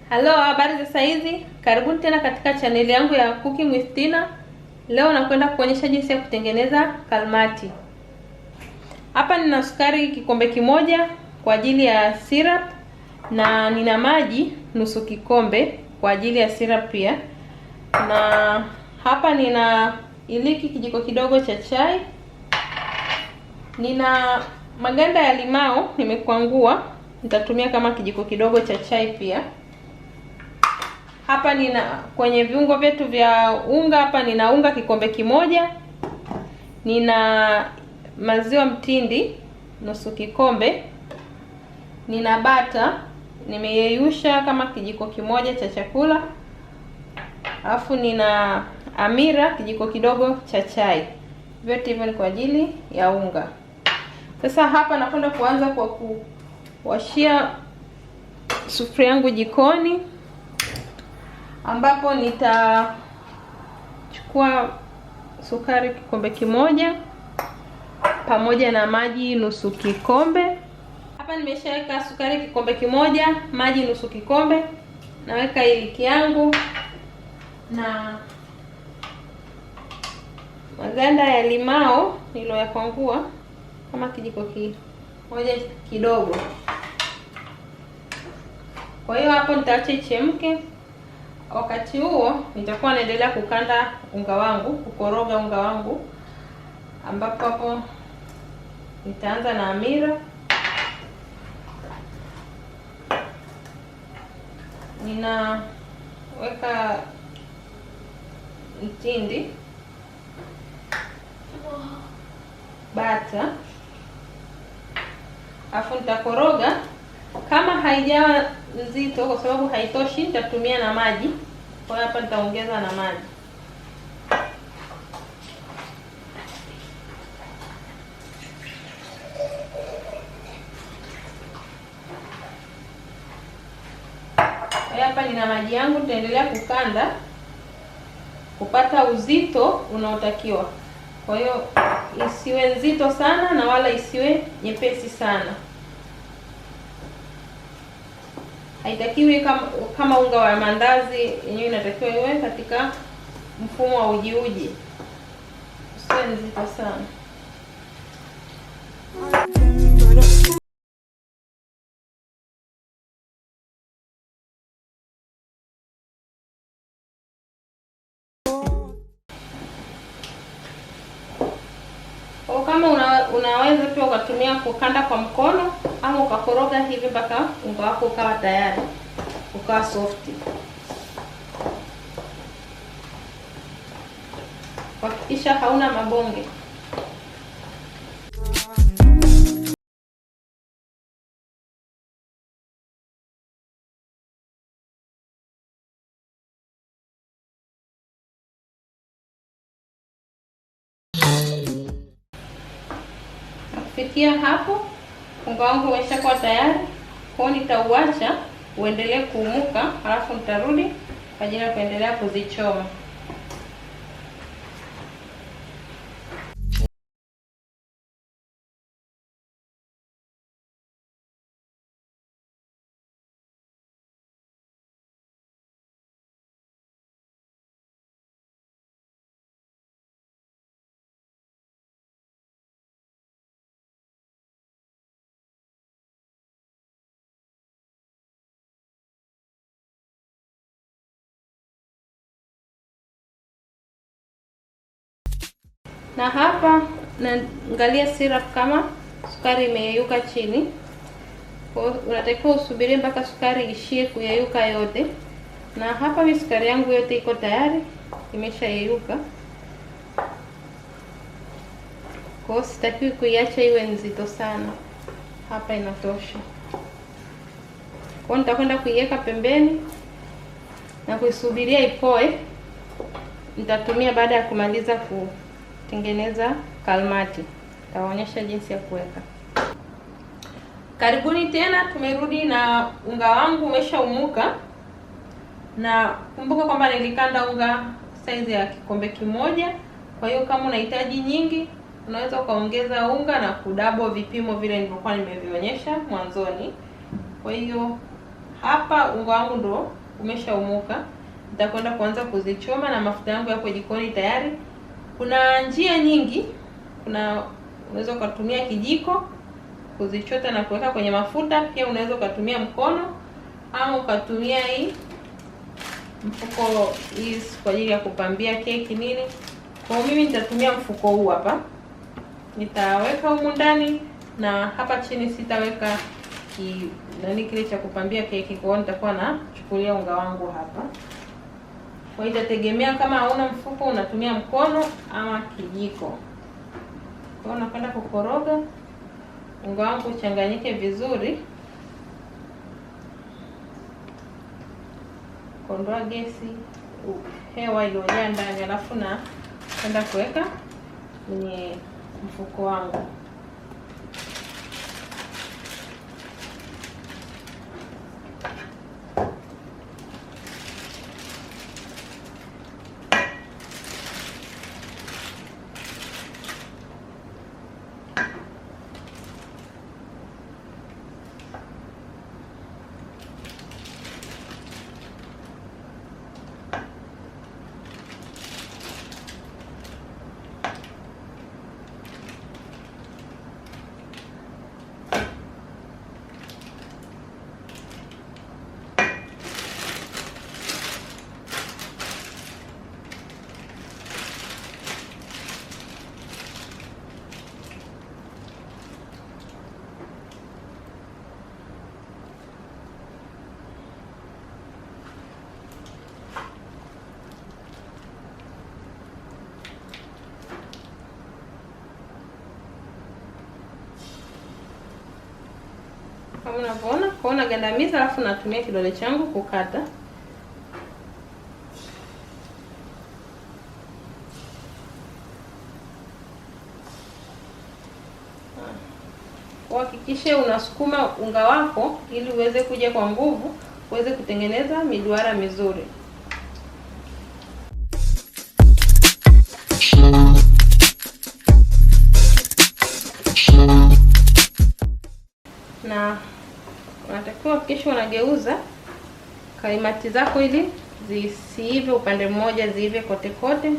Halo, habari za saizi? Karibuni tena katika chaneli yangu ya Cooking with Tina. Leo nakwenda kuonyesha jinsi ya kutengeneza kalmati. Hapa nina sukari kikombe kimoja kwa ajili ya syrup na nina maji nusu kikombe kwa ajili ya syrup pia. Na hapa nina iliki kijiko kidogo cha chai. Nina maganda ya limao nimekwangua, nitatumia kama kijiko kidogo cha chai pia. Hapa nina kwenye viungo vyetu vya unga, hapa nina unga kikombe kimoja. Nina maziwa mtindi nusu kikombe. Nina bata nimeyeyusha kama kijiko kimoja cha chakula. Alafu nina amira kijiko kidogo cha chai. Vyote hivyo ni kwa ajili ya unga. Sasa hapa nakwenda kuanza kwa kuwashia sufuria yangu jikoni, ambapo nitachukua sukari kikombe kimoja pamoja na maji nusu kikombe. Hapa nimeshaweka sukari kikombe kimoja, maji nusu kikombe. Naweka iliki yangu na maganda ya limao niliyoyakwangua kama kijiko kimoja kidogo. Kwa hiyo hapo nitaacha ichemke. Wakati huo nitakuwa naendelea kukanda unga wangu, kukoroga unga wangu, ambapo hapo nitaanza na amira. Ninaweka mtindi, bata, afu nitakoroga. Kama haijawa nzito, kwa sababu haitoshi, nitatumia na maji. Kwa hiyo hapa nitaongeza na maji. Kwa hiyo hapa nina maji yangu, nitaendelea kukanda kupata uzito unaotakiwa. Kwa hiyo isiwe nzito sana na wala isiwe nyepesi sana. Haitakiwi kama unga wa mandazi yenyewe, inatakiwa iwe katika mfumo wa uji, usiwe nzito sana. Kwa kama unaweza pia ukatumia kukanda kwa mkono ama ukakoroga hivi mpaka unga wako ukawa tayari, ukawa soft. Hakikisha hauna mabonge. Kufikia hapo unga wangu umeshakuwa tayari. Kwa hiyo nitauacha uendelee kuumuka, halafu nitarudi kwa ajili ya kuendelea kuzichoma. Na hapa naangalia syrup kama sukari imeyeyuka chini. Kwa hiyo unatakiwa usubirie mpaka sukari ishie kuyeyuka yote. Na hapa mimi sukari yangu yote iko tayari, imeshayeyuka. Kwa hiyo sitakiwi kuiacha iwe nzito sana. Hapa inatosha. Kwa hiyo nitakwenda kuiweka pembeni na kuisubiria ipoe. Nitatumia baada ya kumaliza kutengeneza kalmati. Nitaonyesha jinsi ya kuweka. Karibuni tena, tumerudi na unga wangu umeshaumuka. Na kumbuka kwamba nilikanda unga size ya kikombe kimoja. Kwa hiyo kama unahitaji nyingi, unaweza ukaongeza unga na kudouble vipimo vile nilivyokuwa nimevionyesha mwanzoni. Kwa hiyo hapa unga wangu ndo umeshaumuka. Nitakwenda kuanza kuzichoma na mafuta yangu yako jikoni tayari. Kuna njia nyingi. Unaweza kutumia kijiko kuzichota na kuweka kwenye mafuta, pia unaweza kutumia mkono au ukatumia hii mfuko hii kwa ajili ya kupambia keki nini. Kwa mimi nitatumia mfuko huu hapa. Nitaweka humu ndani na hapa chini sitaweka kile cha kupambia keki. Kwa hiyo nitakuwa na chukulia unga wangu hapa. Kwa hiyo itategemea kama hauna mfuko unatumia mkono ama kijiko. Kwa hiyo nakwenda kukoroga unga wangu uchanganyike vizuri. Kondoa gesi, hewa iliyojaa ndani, alafu na kwenda kuweka kwenye mfuko wangu. Kama unavyoona, kuona gandamiza, alafu natumia kidole changu kukata. Hakikisha unasukuma unga wako ili uweze kuja kwa nguvu, uweze kutengeneza miduara mizuri. Na unatakiwa kisha unageuza kaimati zako ili zisiive upande mmoja, ziive kote kote.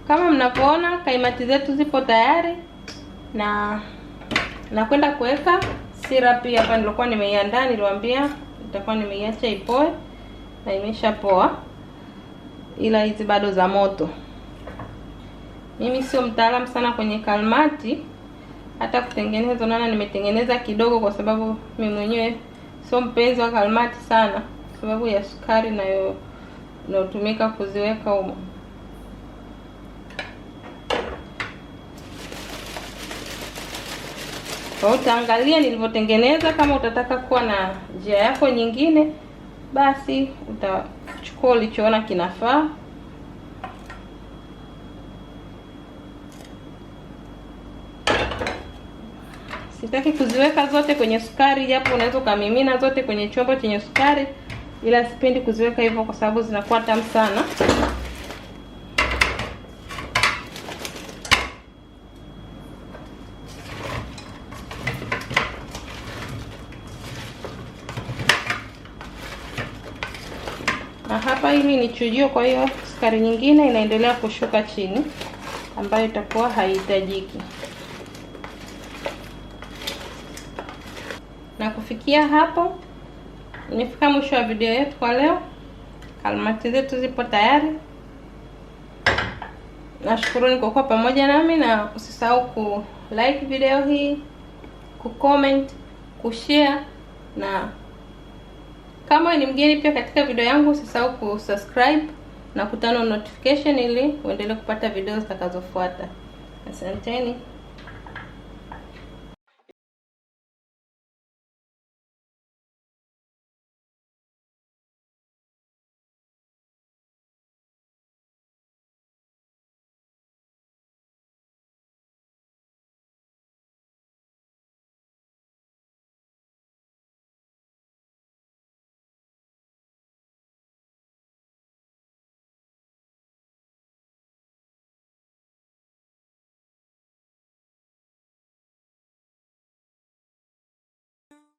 Kama mnavyoona kaimati zetu zipo tayari, na nakwenda kuweka syrup hapa. Nilikuwa nimeiandaa, niliwaambia nitakuwa nimeiacha ipoe na imeshapoa, ila hizi bado za moto. Mimi sio mtaalamu sana kwenye kalmati, hata kutengeneza naona nimetengeneza kidogo, kwa sababu mimi mwenyewe sio mpenzi wa kalmati sana, kwa sababu ya sukari nayo inayotumika kuziweka humo. Kwa utaangalia nilivyotengeneza. Kama utataka kuwa na njia yako nyingine, basi utachukua ulichoona kinafaa. Sitaki kuziweka zote kwenye sukari, japo unaweza ukamimina zote kwenye chombo chenye sukari, ila sipendi kuziweka hivyo kwa sababu zinakuwa tamu sana. Na hapa hili ni chujio, kwa hiyo sukari nyingine inaendelea kushuka chini ambayo itakuwa haihitajiki. Na kufikia hapo nimefika mwisho wa video yetu kwa leo. Kalmati zetu zipo tayari. Nashukuruni kwa kuwa pamoja nami, na usisahau ku like video hii, ku comment, ku share, na kama ni mgeni pia katika video yangu usisahau ku subscribe na kutana notification ili uendelee kupata video zitakazofuata. Asanteni.